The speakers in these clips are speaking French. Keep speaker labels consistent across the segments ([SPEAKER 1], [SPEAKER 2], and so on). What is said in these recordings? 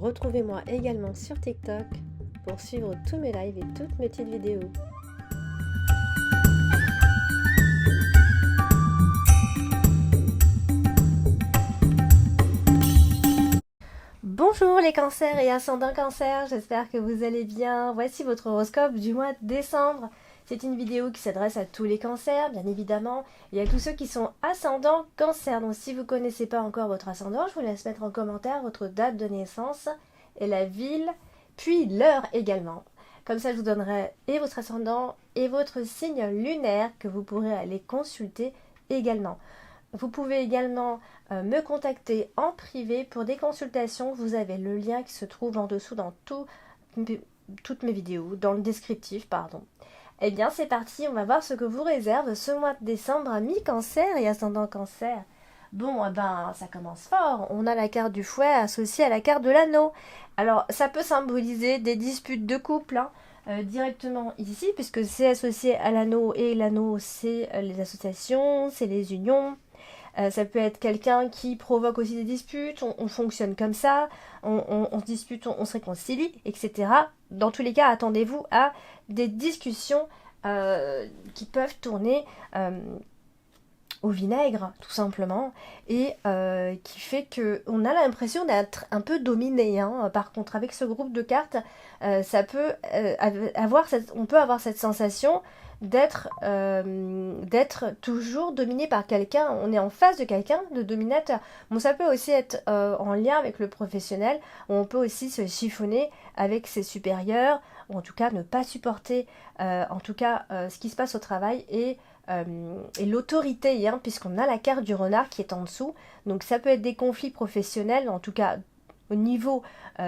[SPEAKER 1] Retrouvez-moi également sur TikTok pour suivre tous mes lives et toutes mes petites vidéos. Bonjour les cancers et ascendants cancer, j'espère que vous allez bien. Voici votre horoscope du mois de décembre. C'est une vidéo qui s'adresse à tous les cancers, bien évidemment, et à tous ceux qui sont ascendants cancer. Donc si vous ne connaissez pas encore votre ascendant, je vous laisse mettre en commentaire votre date de naissance et la ville, puis l'heure également. Comme ça, je vous donnerai et votre ascendant et votre signe lunaire que vous pourrez aller consulter également. Vous pouvez également me contacter en privé pour des consultations. Vous avez le lien qui se trouve en dessous dans toutes mes vidéos, dans le descriptif, pardon. Eh bien, c'est parti, on va voir ce que vous réserve ce mois de décembre à mi-cancer et ascendant cancer. Bon, eh ben, ça commence fort. On a la carte du fouet associée à la carte de l'anneau. Alors, ça peut symboliser des disputes de couple, directement ici, puisque c'est associé à l'anneau, et l'anneau, c'est les associations, c'est les unions. Ça peut être quelqu'un qui provoque aussi des disputes, on fonctionne comme ça, on se dispute, on se réconcilie, etc. Dans tous les cas, attendez-vous à des discussions qui peuvent tourner au vinaigre, tout simplement, et qui fait qu'on a l'impression d'être un peu dominé. Par contre, avec ce groupe de cartes, ça peut on peut avoir cette sensation d'être toujours dominé par quelqu'un. On est en face de quelqu'un, de dominateur. Bon, ça peut aussi être en lien avec le professionnel, où on peut aussi se chiffonner avec ses supérieurs, ou en tout cas ne pas supporter ce qui se passe au travail et l'autorité, puisqu'on a la carte du renard qui est en dessous. Donc ça peut être des conflits professionnels, en tout cas au niveau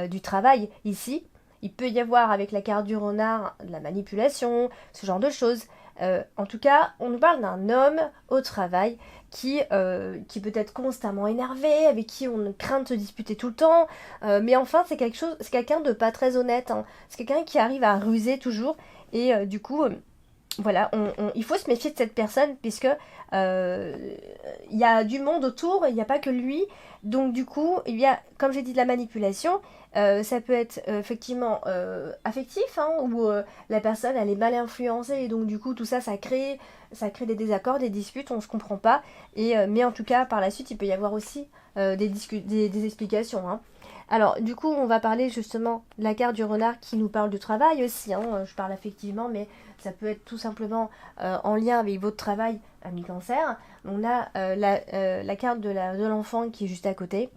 [SPEAKER 1] du travail ici. Il peut y avoir avec la carte du renard de la manipulation, ce genre de choses. En tout cas, on nous parle d'un homme au travail qui peut être constamment énervé, avec qui on craint de se disputer tout le temps. Mais enfin, c'est quelqu'un de pas très honnête. C'est quelqu'un qui arrive à ruser toujours. Et du coup, voilà, il faut se méfier de cette personne puisque il y a du monde autour, il n'y a pas que lui. Donc du coup, il y a, comme j'ai dit, de la manipulation. Ça peut être effectivement affectif, où la personne elle est mal influencée et donc du coup tout ça, ça crée des désaccords, des disputes, on ne se comprend pas. Mais en tout cas, par la suite, il peut y avoir aussi des explications. Alors, du coup, on va parler justement de la carte du renard qui nous parle du travail aussi. Je parle affectivement, mais ça peut être tout simplement en lien avec votre travail à mi-cancer. On a la carte de l'enfant qui est juste à côté.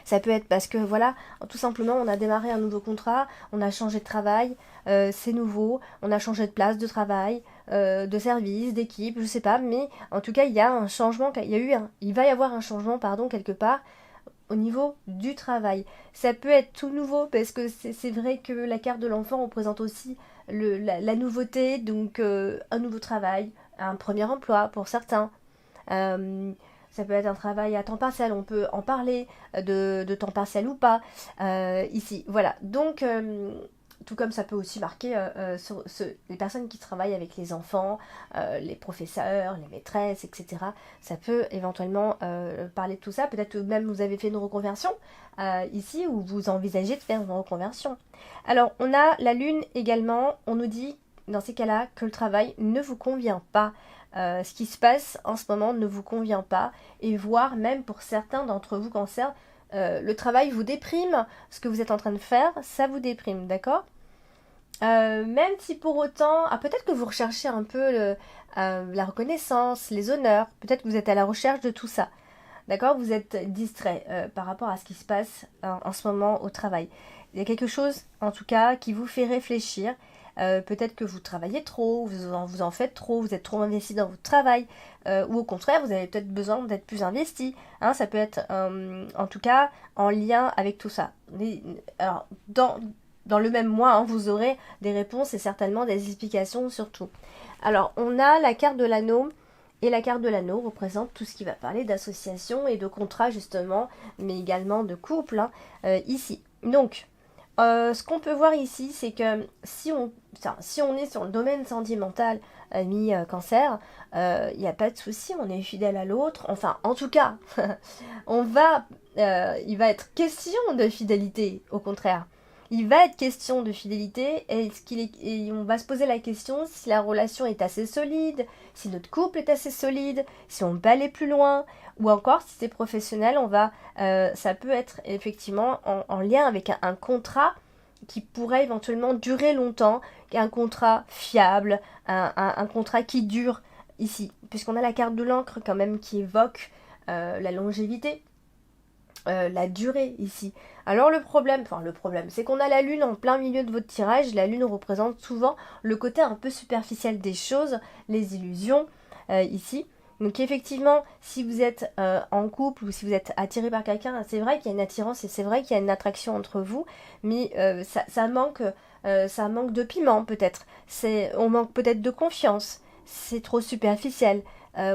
[SPEAKER 1] Ça peut être parce que, voilà, tout simplement, on a démarré un nouveau contrat, on a changé de travail, c'est nouveau, on a changé de place de travail, de service, d'équipe, je sais pas, mais en tout cas, il y a un changement, il va y avoir un changement, pardon, quelque part, au niveau du travail. Ça peut être tout nouveau parce que c'est vrai que la carte de l'enfant représente aussi la nouveauté, donc un nouveau travail, un premier emploi pour certains. Ça peut être un travail à temps partiel, on peut en parler de temps partiel ou pas ici. Voilà, donc tout comme ça peut aussi marquer les personnes qui travaillent avec les enfants, les professeurs, les maîtresses, etc. Ça peut éventuellement parler de tout ça. Peut-être même vous avez fait une reconversion ici ou vous envisagez de faire une reconversion. Alors, on a la lune également. On nous dit dans ces cas-là que le travail ne vous convient pas. Ce qui se passe en ce moment ne vous convient pas. Et voire même pour certains d'entre vous cancer, le travail vous déprime. Ce que vous êtes en train de faire, ça vous déprime, d'accord ? Même si pour autant, peut-être que vous recherchez un peu la reconnaissance, les honneurs, peut-être que vous êtes à la recherche de tout ça, d'accord ? Vous êtes distrait par rapport à ce qui se passe en ce moment au travail. Il y a quelque chose, en tout cas, qui vous fait réfléchir. Peut-être que vous travaillez trop, vous en faites trop, vous êtes trop investi dans votre travail, ou au contraire, vous avez peut-être besoin d'être plus investi. Ça peut être, en tout cas, en lien avec tout ça. Alors, dans le même mois, vous aurez des réponses et certainement des explications sur tout. Alors, on a la carte de l'anneau, et la carte de l'anneau représente tout ce qui va parler d'association et de contrat justement, mais également de couple, ici. Donc, ce qu'on peut voir ici, c'est que si on est sur le domaine sentimental, ami cancer, il n'y a pas de souci, on est fidèle à l'autre. Enfin, en tout cas, il va être question de fidélité, au contraire. Il va être question de fidélité et on va se poser la question si la relation est assez solide, si notre couple est assez solide, si on peut aller plus loin, ou encore si c'est professionnel, ça peut être effectivement en lien avec un contrat qui pourrait éventuellement durer longtemps, un contrat fiable, un contrat qui dure ici, puisqu'on a la carte de l'encre quand même qui évoque la longévité, la durée ici. Alors le problème, c'est qu'on a la lune en plein milieu de votre tirage. La lune représente souvent le côté un peu superficiel des choses, les illusions ici. Donc effectivement, si vous êtes en couple ou si vous êtes attiré par quelqu'un, c'est vrai qu'il y a une attirance et c'est vrai qu'il y a une attraction entre vous, mais ça manque de piment peut-être. On manque peut-être de confiance. C'est trop superficiel.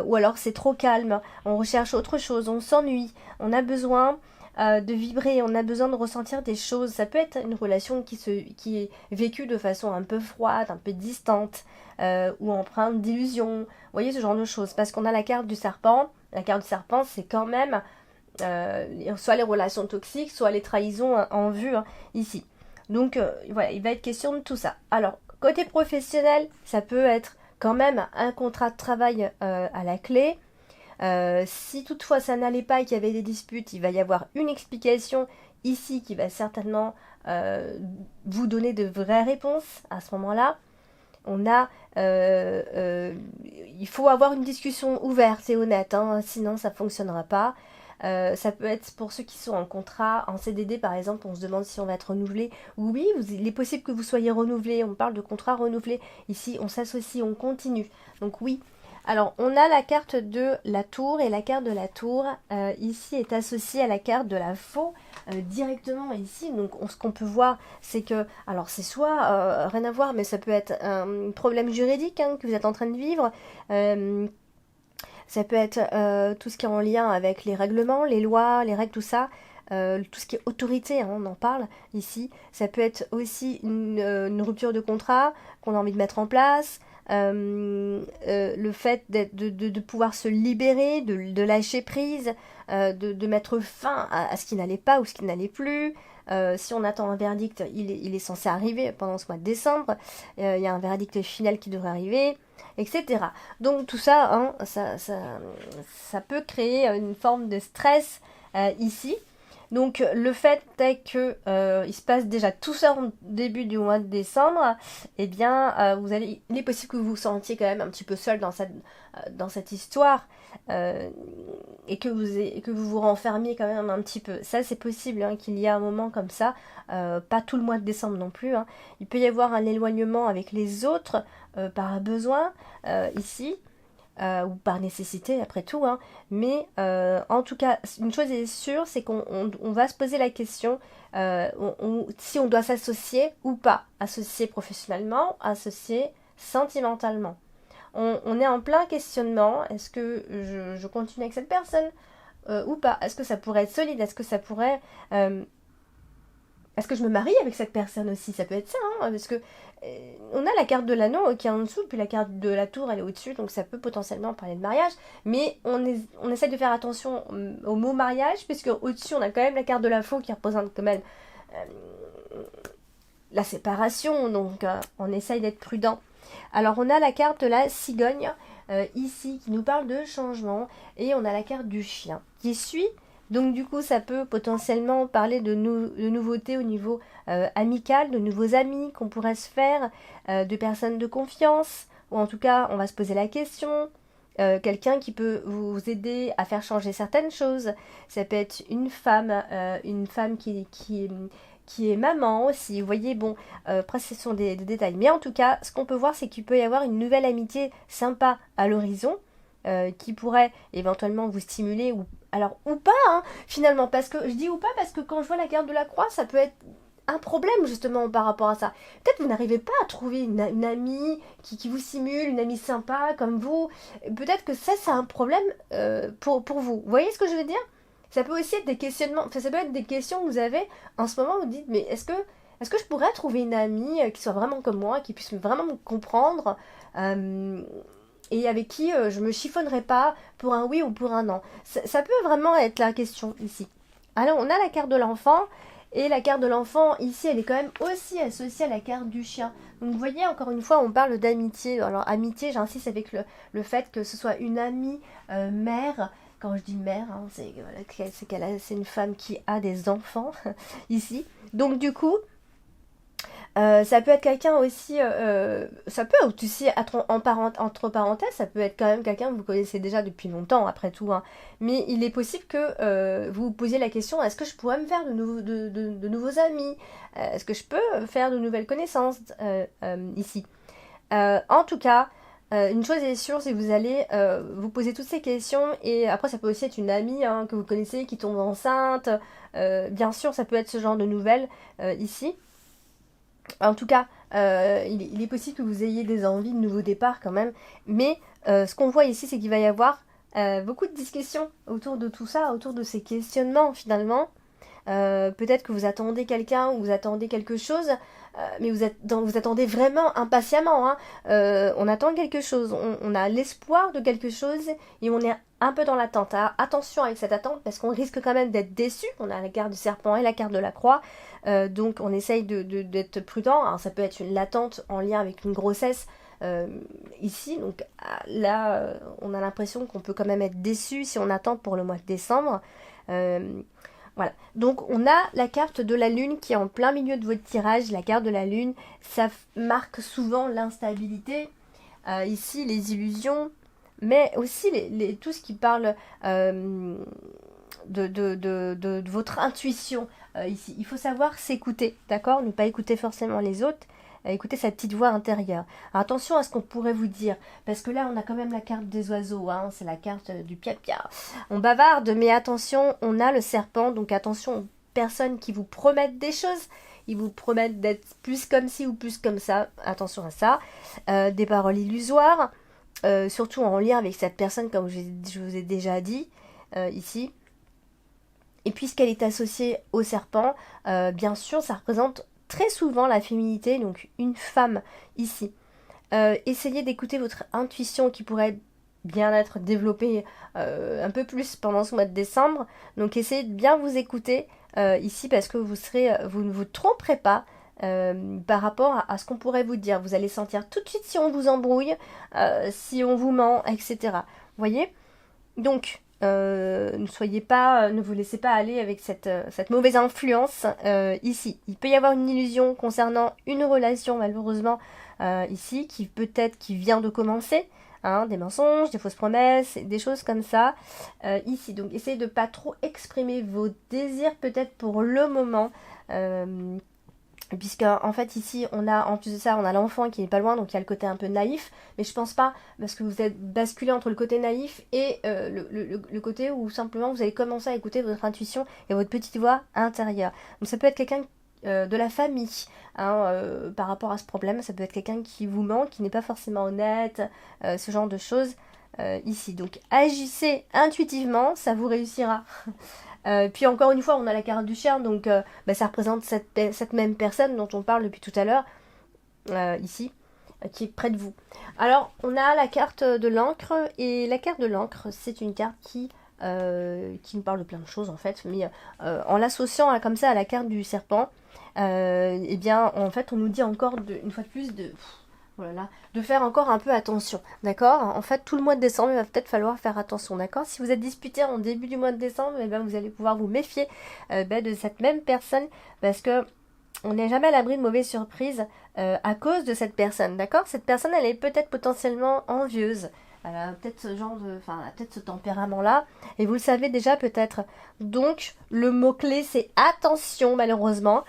[SPEAKER 1] Ou alors c'est trop calme. On recherche autre chose. On s'ennuie. On a besoin de vibrer, on a besoin de ressentir des choses. Ça peut être une relation qui est vécue de façon un peu froide, un peu distante, ou empreinte d'illusion. Vous voyez ce genre de choses. Parce qu'on a la carte du serpent. La carte du serpent, c'est quand même soit les relations toxiques, soit les trahisons en vue ici. Donc voilà, il va être question de tout ça. Alors, côté professionnel, ça peut être quand même un contrat de travail à la clé. Si toutefois ça n'allait pas et qu'il y avait des disputes, il va y avoir une explication ici qui va certainement vous donner de vraies réponses à ce moment-là. Il faut avoir une discussion ouverte et honnête, sinon ça ne fonctionnera pas. Ça peut être pour ceux qui sont en contrat, en CDD par exemple, on se demande si on va être renouvelé. Oui, il est possible que vous soyez renouvelé, on parle de contrat renouvelé. Ici, on s'associe, on continue. Donc oui. Alors, on a la carte de la tour et la carte de la tour ici est associée à la carte de la faux directement ici. Donc, ce qu'on peut voir, c'est que, alors c'est soit rien à voir, mais ça peut être un problème juridique que vous êtes en train de vivre. Ça peut être tout ce qui est en lien avec les règlements, les lois, les règles, tout ça. Tout ce qui est autorité, on en parle ici. Ça peut être aussi une rupture de contrat qu'on a envie de mettre en place. Le fait de pouvoir se libérer, de lâcher prise, de mettre fin à ce qui n'allait pas ou ce qui n'allait plus. Si on attend un verdict, il est censé arriver pendant ce mois de décembre. Il y a un verdict final qui devrait arriver, etc. Donc tout ça, ça peut créer une forme de stress ici. Donc le fait est que il se passe déjà tout ça au début du mois de décembre, eh bien il est possible que vous vous sentiez quand même un petit peu seul dans cette histoire et que vous vous renfermiez quand même un petit peu. Ça c'est possible qu'il y ait un moment comme ça, pas tout le mois de décembre non plus. Il peut y avoir un éloignement avec les autres par besoin ici. Ou par nécessité après tout, mais en tout cas une chose est sûre, c'est qu'on va se poser la question si on doit s'associer ou pas, associer professionnellement, associer sentimentalement. On est en plein questionnement, est-ce que je continue avec cette personne ou pas, est-ce que ça pourrait être solide, est-ce que ça pourrait est-ce que je me marie avec cette personne aussi? Ça peut être ça, parce que on a la carte de l'anneau qui est en dessous, puis la carte de la tour elle est au-dessus, donc ça peut potentiellement parler de mariage, mais on essaie de faire attention au mot mariage, puisque au-dessus on a quand même la carte de la faux qui représente quand même la séparation, donc on essaye d'être prudent. Alors on a la carte de la cigogne ici qui nous parle de changement, et on a la carte du chien qui suit. Donc du coup, ça peut potentiellement parler de nouveautés au niveau amical, de nouveaux amis qu'on pourrait se faire, de personnes de confiance, ou en tout cas, on va se poser la question, quelqu'un qui peut vous aider à faire changer certaines choses. Ça peut être une femme qui est maman aussi. Vous voyez, bon, après ce sont des détails. Mais en tout cas, ce qu'on peut voir, c'est qu'il peut y avoir une nouvelle amitié sympa à l'horizon, qui pourrait éventuellement vous stimuler ou pas finalement, parce que je dis ou pas parce que quand je vois la carte de la croix, ça peut être un problème justement par rapport à ça. Peut-être vous n'arrivez pas à trouver une amie qui vous simule, une amie sympa comme vous. Peut-être que ça c'est un problème pour vous. Vous voyez ce que je veux dire? Ça peut aussi être des questionnements, ça peut être des questions que vous avez en ce moment, vous dites mais est-ce que est-ce que je pourrais trouver une amie qui soit vraiment comme moi, qui puisse vraiment me comprendre et avec qui je me chiffonnerai pas pour un oui ou pour un non. Ça peut vraiment être la question ici. Alors, on a la carte de l'enfant. Et la carte de l'enfant, ici, elle est quand même aussi associée à la carte du chien. Donc, vous voyez, encore une fois, on parle d'amitié. Alors, amitié, j'insiste avec le fait que ce soit une amie mère. Quand je dis mère, hein, c'est une femme qui a des enfants, ici. Donc, du coup, ça peut être quelqu'un aussi, ça peut aussi être entre parenthèses, ça peut être quand même quelqu'un que vous connaissez déjà depuis longtemps, après tout, hein. Mais il est possible que vous vous posiez la question, est-ce que je pourrais me faire de nouveaux amis? Est-ce que je peux faire de nouvelles connaissances ici? En tout cas, une chose est sûre, c'est que vous allez vous poser toutes ces questions, et après ça peut aussi être une amie hein, que vous connaissez qui tombe enceinte, bien sûr ça peut être ce genre de nouvelles ici. En tout cas, il est possible que vous ayez des envies de nouveau départ quand même. Mais ce qu'on voit ici, c'est qu'il va y avoir beaucoup de discussions autour de tout ça, autour de ces questionnements finalement. Peut-être que vous attendez quelqu'un ou vous attendez quelque chose, mais vous attendez vraiment impatiemment, hein. On attend quelque chose, on a l'espoir de quelque chose et on est un peu dans l'attente. Alors, attention avec cette attente parce qu'on risque quand même d'être déçu. On a la carte du serpent et la carte de la croix, donc on essaye d'être prudent. Alors, ça peut être une l'attente en lien avec une grossesse. Ici, donc là, on a l'impression qu'on peut quand même être déçu si on attend pour le mois de décembre. Voilà, donc on a la carte de la lune qui est en plein milieu de votre tirage. La carte de la lune, ça marque souvent l'instabilité, ici les illusions, mais aussi tout ce qui parle de votre intuition. Ici, il faut savoir s'écouter, d'accord? Ne pas écouter forcément les autres, écouter sa petite voix intérieure. Alors, attention à ce qu'on pourrait vous dire, parce que là on a quand même la carte des oiseaux, hein, c'est la carte du pia-pia. On bavarde, mais attention, on a le serpent, donc attention aux personnes qui vous promettent des choses. Ils vous promettent d'être plus comme ci ou plus comme ça, attention à ça. Des paroles illusoires, surtout en lien avec cette personne, comme je vous ai déjà dit ici. Et puisqu'elle est associée au serpent, bien sûr, ça représente très souvent la féminité, donc une femme ici. Essayez d'écouter votre intuition qui pourrait bien être développée un peu plus pendant ce mois de décembre. Donc essayez de bien vous écouter ici parce que vous ne vous tromperez pas par rapport à ce qu'on pourrait vous dire. Vous allez sentir tout de suite si on vous embrouille, si on vous ment, etc. Vous voyez? Donc, ne vous laissez pas aller avec cette mauvaise influence ici. Il peut y avoir une illusion concernant une relation, malheureusement, ici, qui vient de commencer. Hein, des mensonges, des fausses promesses, des choses comme ça. Ici, donc, essayez de pas trop exprimer vos désirs, peut-être pour le moment. Puisque en fait ici en plus de ça on a l'enfant qui n'est pas loin, donc il y a le côté un peu naïf, mais je pense pas, parce que vous êtes basculé entre le côté naïf et le côté où simplement vous allez commencer à écouter votre intuition et votre petite voix intérieure. Donc ça peut être quelqu'un de la famille, hein, par rapport à ce problème, ça peut être quelqu'un qui vous ment, qui n'est pas forcément honnête, ce genre de choses ici. Donc agissez intuitivement, ça vous réussira. Puis encore une fois, on a la carte du chien, donc ça représente cette même personne dont on parle depuis tout à l'heure, ici, qui est près de vous. Alors, on a la carte de l'encre, et la carte de l'encre, c'est une carte qui nous parle de plein de choses en fait, mais en l'associant comme ça à la carte du serpent, eh bien, en fait, on nous dit encore, une fois de plus, de faire encore un peu attention, d'accord? En fait, tout le mois de décembre, il va peut-être falloir faire attention, d'accord? Si vous êtes disputé en début du mois de décembre, eh bien, vous allez pouvoir vous méfier de cette même personne, parce que on n'est jamais à l'abri de mauvaises surprises à cause de cette personne, d'accord? Cette personne, elle est peut-être potentiellement envieuse. Elle a peut-être ce tempérament-là, et vous le savez déjà peut-être. Donc, le mot-clé, c'est attention, malheureusement.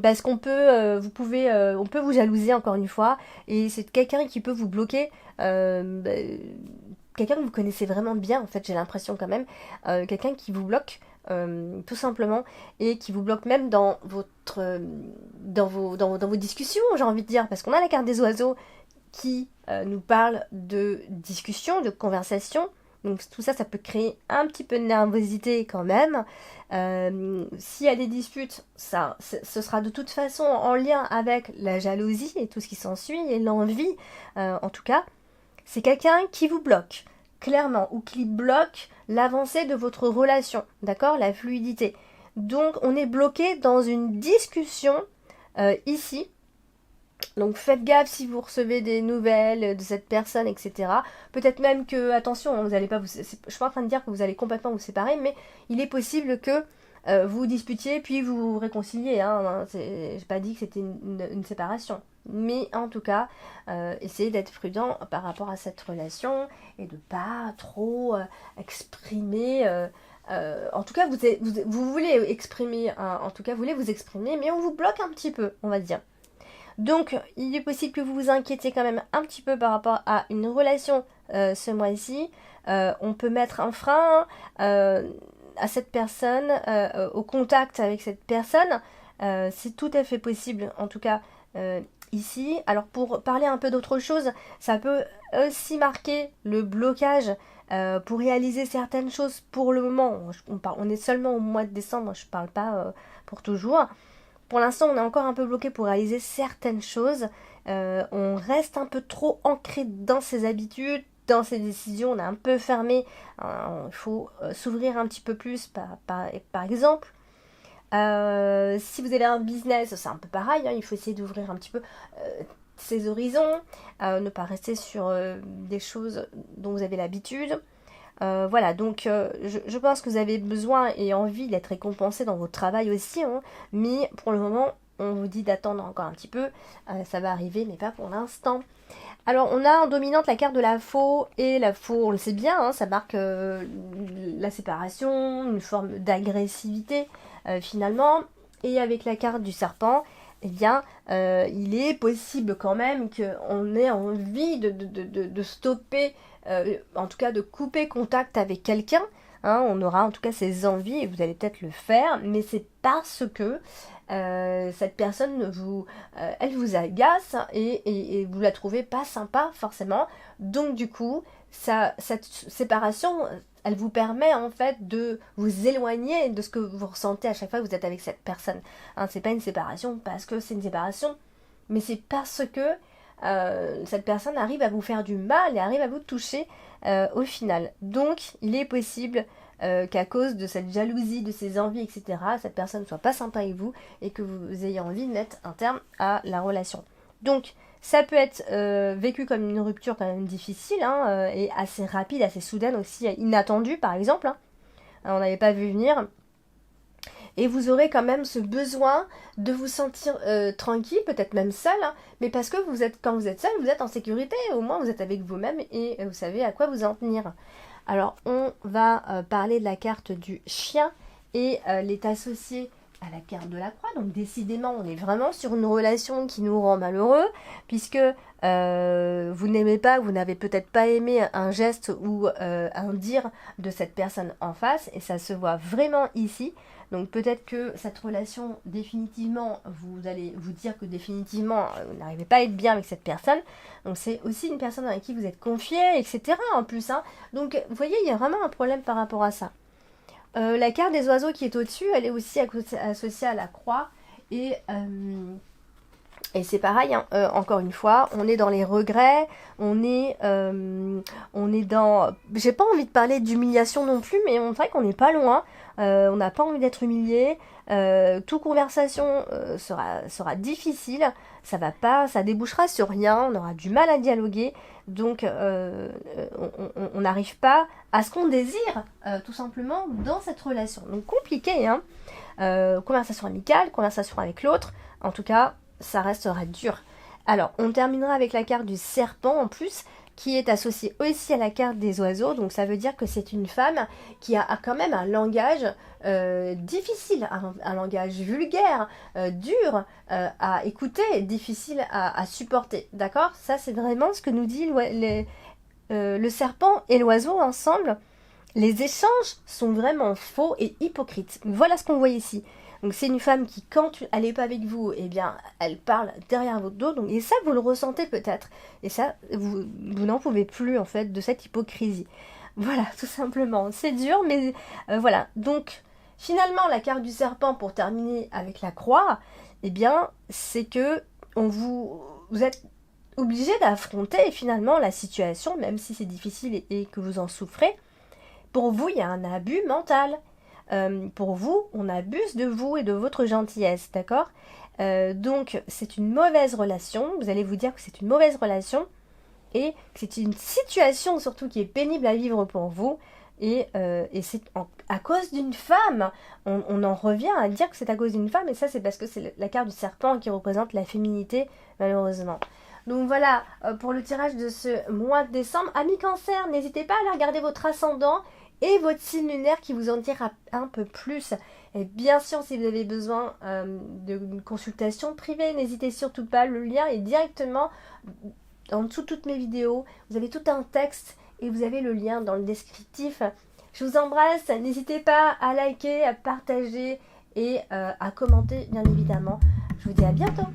[SPEAKER 1] Parce qu'on peut, on peut vous jalouser encore une fois, et c'est quelqu'un qui peut vous bloquer, quelqu'un que vous connaissez vraiment bien, en fait, j'ai l'impression quand même, quelqu'un qui vous bloque, tout simplement, et qui vous bloque même dans vos discussions, j'ai envie de dire, parce qu'on a la carte des oiseaux qui nous parle de discussion, de conversation, Donc tout ça, ça peut créer un petit peu de nervosité quand même. S'il y a des disputes, ce sera de toute façon en lien avec la jalousie et tout ce qui s'ensuit, et l'envie, en tout cas. C'est quelqu'un qui vous bloque, clairement, ou qui bloque l'avancée de votre relation, d'accord? La fluidité. Donc on est bloqué dans une discussion ici. Donc faites gaffe si vous recevez des nouvelles de cette personne, etc. Peut-être même que, attention, vous allez pas je suis pas en train de dire que vous allez complètement vous séparer, mais il est possible que vous disputiez puis vous vous réconciliez. J'ai pas dit que c'était une séparation. Mais en tout cas, essayez d'être prudent par rapport à cette relation et de pas trop exprimer. En tout cas, vous voulez exprimer, en tout cas, vous voulez vous exprimer, mais on vous bloque un petit peu, on va dire. Donc, il est possible que vous vous inquiétiez quand même un petit peu par rapport à une relation ce mois-ci. On peut mettre un frein à cette personne, au contact avec cette personne. C'est tout à fait possible, en tout cas ici. Alors, pour parler un peu d'autre chose, ça peut aussi marquer le blocage pour réaliser certaines choses pour le moment. On est seulement au mois de décembre, je ne parle pas pour toujours. Pour l'instant, on est encore un peu bloqué pour réaliser certaines choses. On reste un peu trop ancré dans ses habitudes, dans ses décisions. On est un peu fermé. Il faut s'ouvrir un petit peu plus, par exemple. Si vous avez un business, c'est un peu pareil. Il faut essayer d'ouvrir un petit peu ses horizons. Ne pas rester sur des choses dont vous avez l'habitude. Voilà, donc je pense que vous avez besoin et envie d'être récompensé dans votre travail aussi, mais pour le moment, on vous dit d'attendre encore un petit peu, ça va arriver, mais pas pour l'instant. Alors, on a en dominante la carte de la faux, et la faux, on le sait bien, ça marque la séparation, une forme d'agressivité finalement, et avec la carte du serpent, eh bien, il est possible quand même qu'on ait envie de stopper, en tout cas de couper contact avec quelqu'un. On aura en tout cas ses envies et vous allez peut-être le faire, mais c'est parce que cette personne elle vous agace et vous la trouvez pas sympa forcément. Donc du coup, cette séparation, elle vous permet en fait de vous éloigner de ce que vous ressentez à chaque fois que vous êtes avec cette personne. C'est pas une séparation parce que c'est une séparation, mais c'est parce que cette personne arrive à vous faire du mal et arrive à vous toucher au final. Donc il est possible qu'à cause de cette jalousie, de ses envies, etc., cette personne ne soit pas sympa avec vous et que vous ayez envie de mettre un terme à la relation. Donc ça peut être vécu comme une rupture quand même difficile et assez rapide, assez soudaine aussi, inattendue par exemple. On n'avait pas vu venir. Et vous aurez quand même ce besoin de vous sentir tranquille, peut-être même seul, mais parce que quand vous êtes seul, vous êtes en sécurité, au moins vous êtes avec vous-même et vous savez à quoi vous en tenir. Alors on va parler de la carte du chien et elle est associée à la carte de la croix, donc décidément on est vraiment sur une relation qui nous rend malheureux, puisque vous n'aimez pas, vous n'avez peut-être pas aimé un geste ou un dire de cette personne en face, et ça se voit vraiment ici. Donc peut-être que cette relation, définitivement, vous allez vous dire que définitivement, vous n'arrivez pas à être bien avec cette personne. Donc c'est aussi une personne avec qui vous êtes confié, etc. en plus. Donc vous voyez, il y a vraiment un problème par rapport à ça. La carte des oiseaux qui est au-dessus, elle est aussi associée à la croix. Et c'est pareil, encore une fois, on est dans les regrets, on est dans... J'ai pas envie de parler d'humiliation non plus, mais on dirait qu'on n'est pas loin. On n'a pas envie d'être humilié. Toute conversation sera difficile. Ça débouchera sur rien. On aura du mal à dialoguer. Donc, on n'arrive pas à ce qu'on désire, tout simplement, dans cette relation. Donc, compliqué, conversation amicale, conversation avec l'autre. En tout cas, ça restera dur. Alors, on terminera avec la carte du serpent en plus, qui est associée aussi à la carte des oiseaux. Donc ça veut dire que c'est une femme qui a quand même un langage difficile, un langage vulgaire, dur à écouter, difficile à supporter. D'accord? Ça, c'est vraiment ce que nous dit le serpent et l'oiseau ensemble. Les échanges sont vraiment faux et hypocrites. Voilà ce qu'on voit ici. Donc c'est une femme qui, quand elle n'est pas avec vous, eh bien, elle parle derrière votre dos. Et ça, vous le ressentez peut-être. Et ça, vous n'en pouvez plus, en fait, de cette hypocrisie. Voilà, tout simplement. C'est dur, mais voilà. Donc, finalement, la carte du serpent, pour terminer avec la croix, eh bien, c'est que vous êtes obligé d'affronter finalement la situation, même si c'est difficile et que vous en souffrez. Pour vous, il y a un abus mental. Pour vous, on abuse de vous et de votre gentillesse, d'accord? Donc, c'est une mauvaise relation. Vous allez vous dire que c'est une mauvaise relation et que c'est une situation surtout qui est pénible à vivre pour vous. Et c'est à cause d'une femme. On en revient à dire que c'est à cause d'une femme, et ça, c'est parce que c'est la carte du serpent qui représente la féminité, malheureusement. Donc voilà, pour le tirage de ce mois de décembre. Amis Cancer, n'hésitez pas à aller regarder votre ascendant et votre signe lunaire qui vous en dira un peu plus. Et bien sûr, si vous avez besoin d'une consultation privée, n'hésitez surtout pas. Le lien est directement en dessous de toutes mes vidéos. Vous avez tout un texte et vous avez le lien dans le descriptif. Je vous embrasse. N'hésitez pas à liker, à partager et à commenter, bien évidemment. Je vous dis à bientôt.